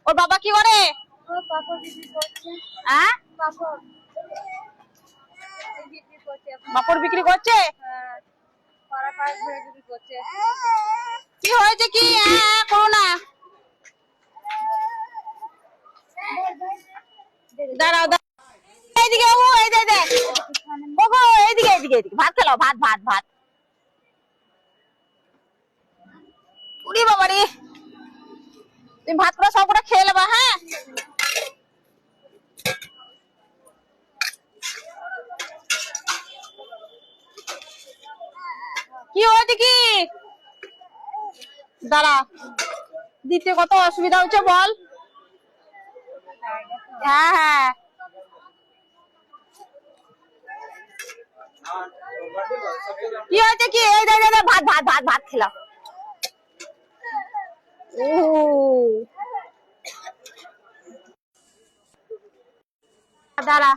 ওর বাবা কি করে? ও পাপড় বিক্রি করছে। হ্যাঁ, পাপড় বিক্রি করছে। পাপড় বিক্রি করছে। হ্যাঁ, পাড়া পাড়া ঘুরে বিক্রি করছে। কি হয়েছে কি? করো না, দাঁড়াও দাঁড়াও। এইদিকে বাবু, এই দে দে। ওগো, এইদিকে এইদিকে এইদিকে। ভাত খেলাও, ভাত ভাত ভাত। উড়ি বাবা রে, তুমি ভাত করে সব করে খেয়ে নেবা। হ্যাঁ, কি হয়েছে কি? দাঁড়া, দিতে কত অসুবিধা হচ্ছে বল। হ্যাঁ হ্যাঁ, কি হয়েছে কি? এই দে দে দে, ভাত ভাত ভাত ভাত খেলাও। ও দাঁড়া,